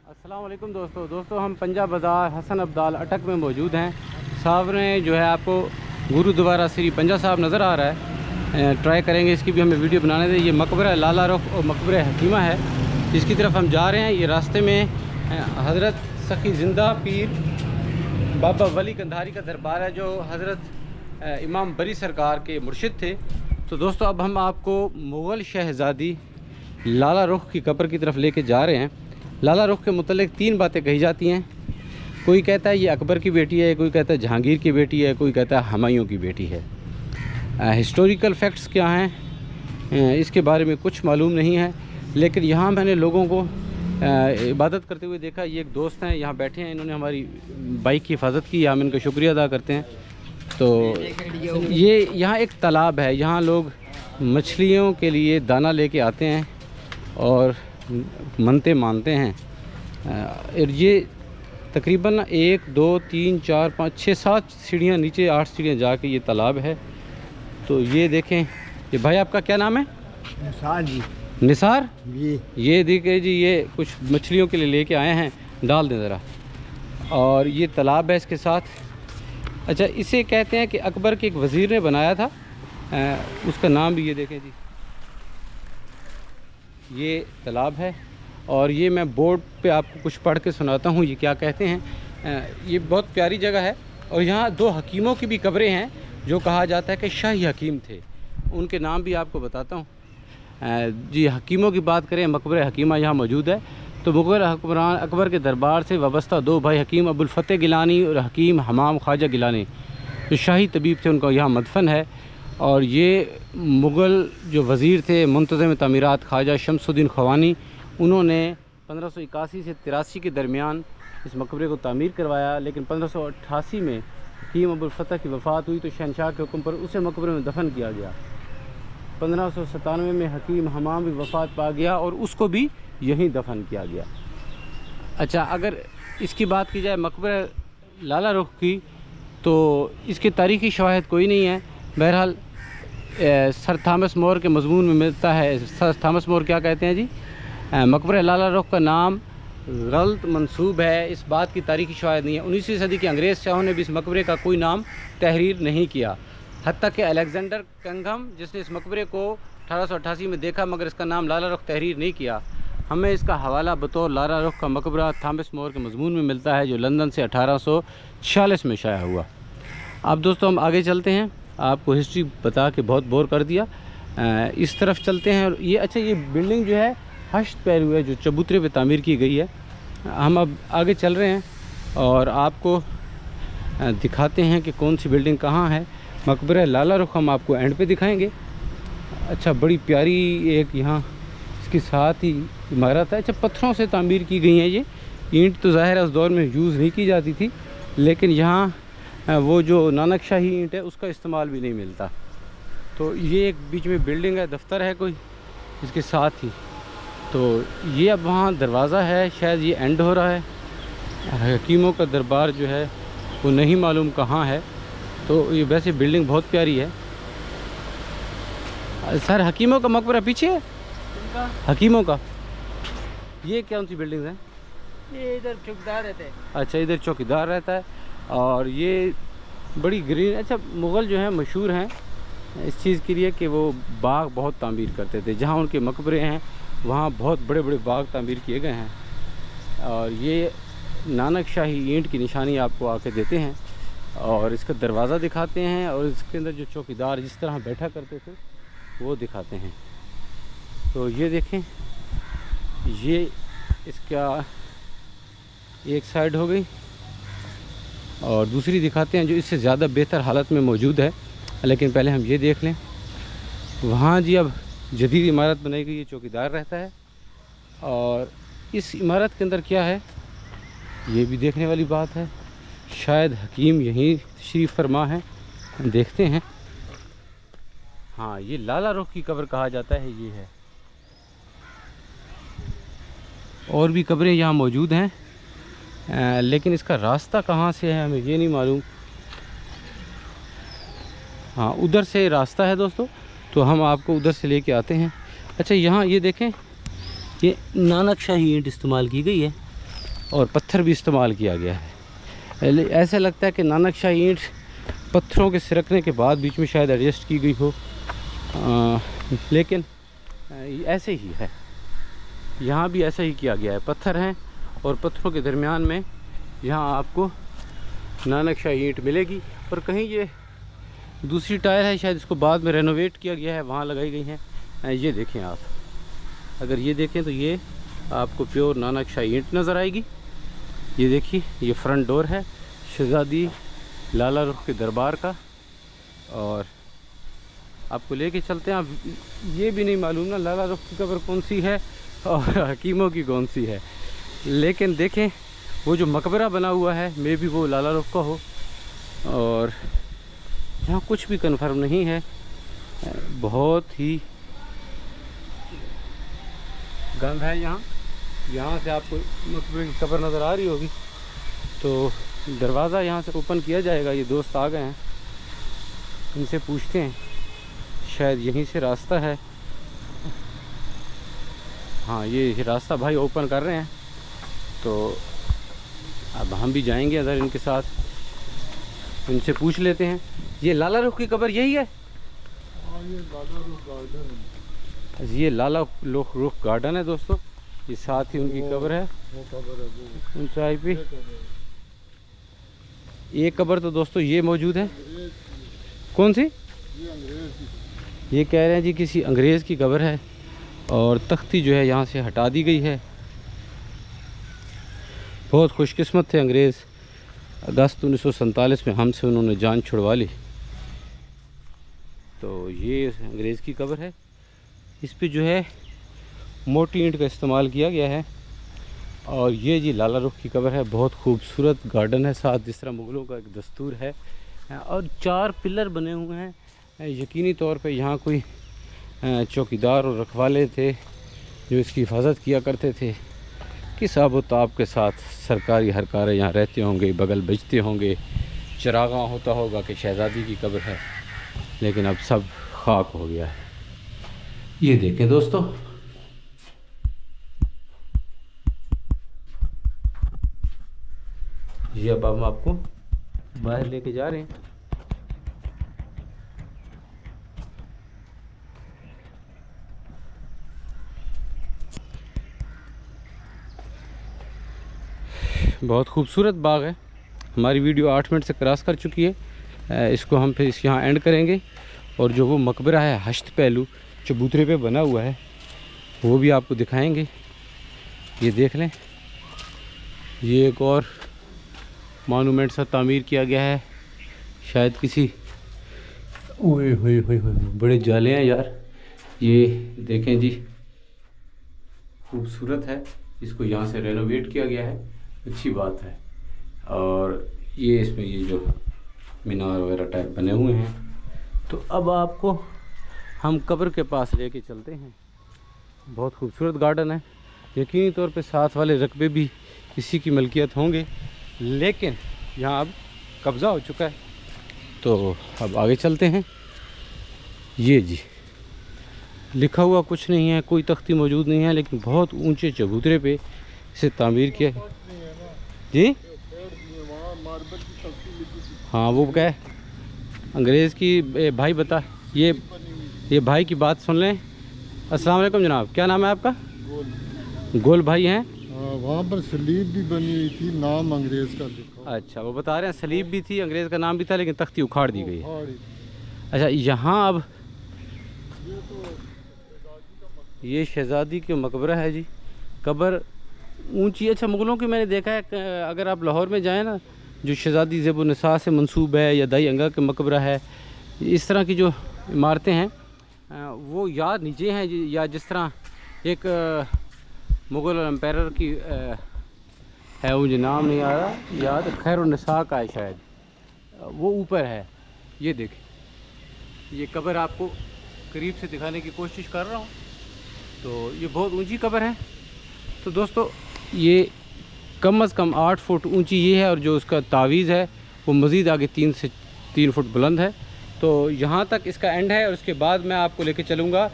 अस्सलाम वालेकुम दोस्तों हम पंजाब बाज़ार हसन अब्दाल अटक में मौजूद हैं। सामने जो है आपको गुरुद्वारा श्री पंजा साहब नज़र आ रहा है। ट्राई करेंगे इसकी भी हमें वीडियो बनाने दें। ये मकबरा लाला रुख और मकबरा हकीमा है, इसकी तरफ हम जा रहे हैं। ये रास्ते में हज़रत सखी ज़िंदा पीर बाबा वली कंधारी का दरबार है, जो हज़रत इमाम बरी सरकार के मुर्शिद थे। तो दोस्तों अब हम आपको मुग़ल शहज़ादी लाला रुख की कब्र की तरफ लेके जा रहे हैं। लाला रुख के मुतल्लिक़ तीन बातें कही जाती हैं। कोई कहता है ये अकबर की बेटी है, कोई कहता है जहांगीर की बेटी है, कोई कहता है हुमायूं की बेटी है। हिस्टोरिकल फैक्ट्स क्या हैं इसके बारे में कुछ मालूम नहीं है, लेकिन यहाँ मैंने लोगों को इबादत करते हुए देखा। ये एक दोस्त हैं, यहाँ बैठे हैं, इन्होंने हमारी बाइक की हिफाजत की, हम इनका शुक्रिया अदा करते हैं। तो ये यहाँ एक तालाब है, यहाँ लोग मछलियों के लिए दाना लेके आते हैं और मनते मानते हैं। और ये तकरीबन 1 2 3 4 5 6 7 सीढ़ियाँ नीचे, 8 सीढ़ियाँ जाके ये तालाब है। तो ये देखें, ये भाई आपका क्या नाम है? निसार जी। निसार जी। ये देखिए जी, ये कुछ मछलियों के लिए लेके आए हैं, डाल दें ज़रा। और ये तालाब है इसके साथ। अच्छा, इसे कहते हैं कि अकबर के एक वज़ीर ने बनाया था, उसका नाम भी ये देखें जी, ये तालाब है। और ये मैं बोर्ड पे आपको कुछ पढ़ के सुनाता हूँ ये क्या कहते हैं। ये बहुत प्यारी जगह है। और यहाँ 2 हकीमों की भी कब्रें हैं, जो कहा जाता है कि शाही हकीम थे। उनके नाम भी आपको बताता हूँ जी। हकीमों की बात करें, मकबरा हकीमा यहाँ मौजूद है। तो मुग़ल हुक्मरान अकबर के दरबार से वाबस्ता 2 भाई हकीम अबुल फ़तेह गिलानी और हकीम हमाम ख्वाजा गिलानी, जो शाही तबीब थे, उनका यहाँ मदफन है। और ये मुग़ल जो वज़ीर थे मुंतज़िम तामीरात ख्वाजा शमसुद्दीन ख़वानी, उन्होंने 1581 से 83 के दरमियान इस मकबरे को तामीर करवाया। लेकिन 1588 में हकीम अबुल फ़तेह की वफ़ात हुई, तो शहनशाह के हुक्म पर उसे मकबरे में दफन किया गया। 1597 में हकीम हमाम भी वफ़ात पा गया और उसको भी यहीं दफन किया गया। अच्छा, अगर इसकी बात की जाए मकबरा लाला रुख की, तो इसके तारीख़ी शवाहिद कोई नहीं है। बहरहाल सर थॉमस मोर के मज़मून में मिलता है। सर थॉमस मोर क्या कहते हैं जी, मकबरा लाला रुख का नाम गलत मंसूब है, इस बात की तारीख़ी शवाहिद नहीं है। 19वीं सदी के अंग्रेज़ शाहों ने भी इस मकबरे का कोई नाम तहरीर नहीं किया। हत्ता कि अलेक्जेंडर कंघम, जिसने इस मकबरे को 1888 में देखा मगर इसका नाम लाला रुख तहरीर नहीं किया, हमें इसका हवाला बतौर लाला रुख का मकबरा थॉमस मोर के मज़मून में मिलता है, जो लंदन से 1846 में शाया हुआ। अब दोस्तों हम आगे चलते हैं, आपको हिस्ट्री बता के बहुत बोर कर दिया। इस तरफ चलते हैं। और ये अच्छा, ये बिल्डिंग जो है हश्त पैरू है, जो चबूतरे पे तामीर की गई है। हम अब आगे चल रहे हैं और आपको दिखाते हैं कि कौन सी बिल्डिंग कहाँ है। मकबरा लाला रुख हम आपको एंड पे दिखाएंगे। अच्छा, बड़ी प्यारी एक यहाँ इसके साथ ही इमारत है। अच्छा, पत्थरों से तामीर की गई है ये। ईंट तो ज़ाहिर है उस दौर में यूज़ नहीं की जाती थी, लेकिन यहाँ वो जो नानक शाही ईंट है उसका इस्तेमाल भी नहीं मिलता। तो ये एक बीच में बिल्डिंग है, दफ्तर है कोई इसके साथ ही। तो ये अब वहाँ दरवाज़ा है, शायद ये एंड हो रहा है। हकीमों का दरबार जो है वो नहीं मालूम कहाँ है। तो ये वैसे बिल्डिंग बहुत प्यारी है। सर हकीमों का मकबरा पीछे है? हकीमों का ये कौन सी बिल्डिंग है? ये इधर चौकीदार रहते हैं। अच्छा, इधर चौकीदार रहता है। और ये बड़ी ग्रीन। अच्छा, मुग़ल जो हैं मशहूर हैं इस चीज़ के लिए कि वो बाग बहुत तामीर करते थे। जहाँ उनके मकबरे हैं वहाँ बहुत बड़े बड़े बाग तामीर किए गए हैं। और ये नानक शाही ईंट की निशानी आपको आके देते हैं और इसका दरवाज़ा दिखाते हैं, और इसके अंदर जो चौकीदार जिस तरह बैठा करते थे वो दिखाते हैं। तो ये देखें, ये इसका एक साइड हो गई और दूसरी दिखाते हैं जो इससे ज़्यादा बेहतर हालत में मौजूद है। लेकिन पहले हम ये देख लें। वहाँ जी अब जदीद इमारत बनाई गई है, चौकीदार रहता है। और इस इमारत के अंदर क्या है ये भी देखने वाली बात है। शायद हकीम यहीं तशरीफ़ फरमा है, देखते हैं। हाँ, ये लाला रुख की कब्र कहा जाता है, ये है। और भी कब्रें यहाँ मौजूद हैं, लेकिन इसका रास्ता कहाँ से है हमें ये नहीं मालूम। हाँ, उधर से रास्ता है दोस्तों, तो हम आपको उधर से लेके आते हैं। अच्छा, यहाँ ये देखें, ये नानक शाही ईंट इस्तेमाल की गई है। और पत्थर भी इस्तेमाल किया गया है। ऐसा लगता है कि नानक शाह ईंट पत्थरों के सिरकने के बाद बीच में शायद एडजस्ट की गई हो, लेकिन ऐसे ही है। यहाँ भी ऐसा ही किया गया है, पत्थर हैं और पत्थरों के दरमियान में यहाँ आपको नानक शाह ईंट मिलेगी। और कहीं ये दूसरी टायर है, शायद इसको बाद में रेनोवेट किया गया है, वहाँ लगाई गई हैं। ये देखें आप, अगर ये देखें तो ये आपको प्योर नानक शाह ईंट नज़र आएगी। ये देखिए, ये फ्रंट डोर है शहज़ादी लाला रुख के दरबार का। और आपको लेके चलते हैं। आप ये भी नहीं मालूम ना लाला रुख की कब्र कौन सी है और हकीमों की कौन सी है, लेकिन देखें वो जो मकबरा बना हुआ है मे भी वो लाला रुख का हो। और यहाँ कुछ भी कन्फर्म नहीं है, बहुत ही गंद है यहाँ। यहाँ से आपको मकबरे की कब्र नज़र आ रही होगी, तो दरवाज़ा यहाँ से ओपन किया जाएगा। ये दोस्त आ गए हैं, इनसे पूछते हैं, शायद यहीं से रास्ता है। हाँ, ये रास्ता भाई ओपन कर रहे हैं, तो अब हम भी जाएंगे अगर इनके साथ, इनसे पूछ लेते हैं। ये लाला रुख की कब्र यही है? ये लाला रुख गार्डन है। ये लाला रुख गार्डन है दोस्तों, ये साथ ही उनकी कब्र है ऊंचाई पे। ये कब्र तो दोस्तों ये मौजूद है। कौन सी? ये कह रहे हैं जी किसी अंग्रेज़ की कब्र है और तख्ती जो है यहाँ से हटा दी गई है। बहुत खुशकिस्मत थे अंग्रेज़, अगस्त 1947 में हमसे उन्होंने जान छुड़वा ली। तो ये अंग्रेज़ की कब्र है, इस पे जो है मोटी ईंट का इस्तेमाल किया गया है। और ये जी लाला रुख की कब्र है, बहुत खूबसूरत गार्डन है साथ, जिस तरह मुग़लों का एक दस्तूर है। और 4 पिलर बने हुए हैं। यकीनी तौर पे यहाँ कोई चौकीदार और रखवाले थे जो इसकी हिफाजत किया करते थे। किस आबोताब के साथ सरकारी हरकारें यहाँ रहते होंगे, बगल बजते होंगे, चरागा होता होगा कि शहज़ादी की कब्र है, लेकिन अब सब खाक हो गया है। ये देखें दोस्तों, ये अब हम आपको बाहर लेके जा रहे हैं। बहुत खूबसूरत बाग है। हमारी वीडियो 8 मिनट से क्रॉस कर चुकी है, इसको हम फिर यहाँ एंड करेंगे। और जो वो मकबरा है हश्त पहलू चबूतरे पे बना हुआ है, वो भी आपको दिखाएंगे। ये देख लें, ये एक और मॉन्यूमेंट सा तामीर किया गया है, शायद किसी, ओए होए होए होए, बड़े जाले हैं यार। ये देखें जी, खूबसूरत है, इसको यहाँ से रेनोवेट किया गया है, अच्छी बात है। और ये इसमें ये जो मीनार वगैरह टाइप बने हुए हैं। तो अब आपको हम कब्र के पास लेके चलते हैं। बहुत खूबसूरत गार्डन है, यकीनी तौर पे साथ वाले रकबे भी इसी की मलकियत होंगे, लेकिन यहाँ अब कब्ज़ा हो चुका है। तो अब आगे चलते हैं। ये जी लिखा हुआ कुछ नहीं है, कोई तख्ती मौजूद नहीं है, लेकिन बहुत ऊंचे चबूतरे पे इसे तामीर किया है जी। हाँ, वो क्या है अंग्रेज़ की, भाई बता, ये भाई की बात सुन लें। अस्सलाम वालेकुम जनाब, क्या नाम है आपका? गोल भाई हैं। वहाँ पर सलीब भी बनी हुई थी, नाम अंग्रेज़ का लिखा। अच्छा, वो बता रहे हैं सलीब भी थी, अंग्रेज़ का नाम भी था, लेकिन तख्ती उखाड़ दी गई है। अच्छा, यहाँ अब ये शहज़ादी के मकबरा है जी, कब्र ऊंची। अच्छा, मुग़लों की मैंने देखा है, अगर आप लाहौर में जाएं ना, जो शहज़ादी ज़ेब-उन-निसा से मंसूब है, या दाई अंगा के मकबरा है, इस तरह की जो इमारतें हैं वो या नीचे हैं, या जिस तरह एक मुग़ल एम्पायर की है, मुझे नाम नहीं आ रहा याद, खैर-उन-निसा का है शायद, वो ऊपर है। ये देखें, ये कब्र आपको करीब से दिखाने की कोशिश कर रहा हूँ। तो ये बहुत ऊंची कब्र है। तो दोस्तों, ये कम से कम 8 फुट ऊंची ये है, और जो उसका तावीज़ है वो मज़ीद आगे 3 से 3 फुट बुलंद है। तो यहाँ तक इसका एंड है, और उसके बाद मैं आपको लेके चलूँगा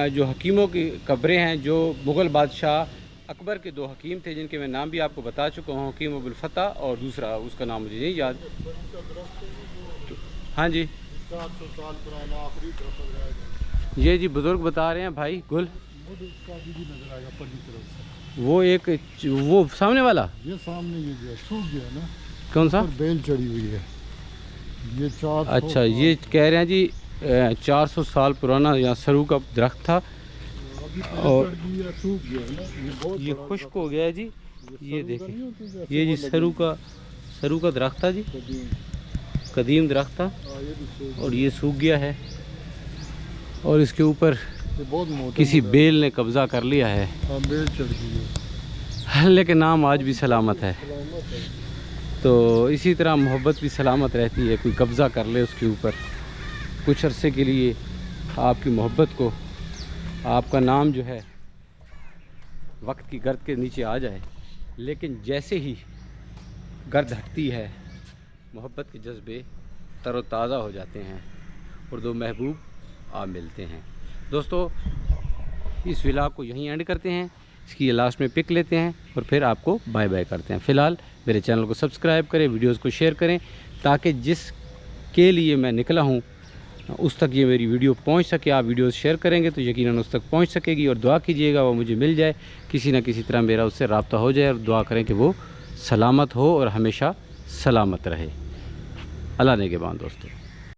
जो हकीमों की कब्रें हैं, जो मुग़ल बादशाह अकबर के 2 हकीम थे जिनके मैं नाम भी आपको बता चुका हूँ, हकीम अबुल फतह और दूसरा उसका नाम मुझे नहीं याद। हाँ जी, 400 साल पुराना आखिरी दरख्त है। ये जी बुज़ुर्ग बता रहे हैं भाई गुल, उसका भी नजर आएगा पल्ली तरफ से। वो सामने वाला, ये सामने ये जो है सूख गया ना, कौन सा? ऊपर बेल चढ़ी हुई है। ये 400 अच्छा, ये कह रहे हैं जी 400 साल पुराना यहाँ सरू का दरख्त था और सूख गया ना, ये बहुत ये बड़ा खुश्क हो गया है जी। ये सरू का देखें, नहीं होती जैसे ये जी वो लगी सरू का दरख्त था जी, कदीम। कदीम दरख्त था ये भी सूख और ये सूख गया है और इसके ऊपर ये बहुत मोटा किसी बेल ने कब्ज़ा कर लिया है, हाँ, बेल चढ़ गई है। लेकिन नाम आज भी सलामत है। सलामत है। तो इसी तरह मोहब्बत भी सलामत रहती है, कोई कब्ज़ा कर ले उसके ऊपर कुछ अरसे के लिए, आपकी मोहब्बत को, आपका नाम जो है वक्त की गर्द के नीचे आ जाए, लेकिन जैसे ही गर्द हटती है मोहब्बत के जज्बे तरोताज़ा हो जाते हैं और 2 महबूब आ मिलते हैं। दोस्तों, इस व्लॉग को यहीं एंड करते हैं, इसकी लास्ट में पिक लेते हैं और फिर आपको बाय बाय करते हैं। फ़िलहाल मेरे चैनल को सब्सक्राइब करें, वीडियोस को शेयर करें, ताकि जिसके लिए मैं निकला हूँ उस तक ये मेरी वीडियो पहुँच सके। आप वीडियोस शेयर करेंगे तो यकीनन उस तक पहुँच सकेगी और दुआ कीजिएगा वो मुझे मिल जाए, किसी न किसी तरह मेरा उससे रब्ता हो जाए और दुआ करें कि वो सलामत हो और हमेशा सलामत रहे। अल्लाह ने के बाद दोस्तों।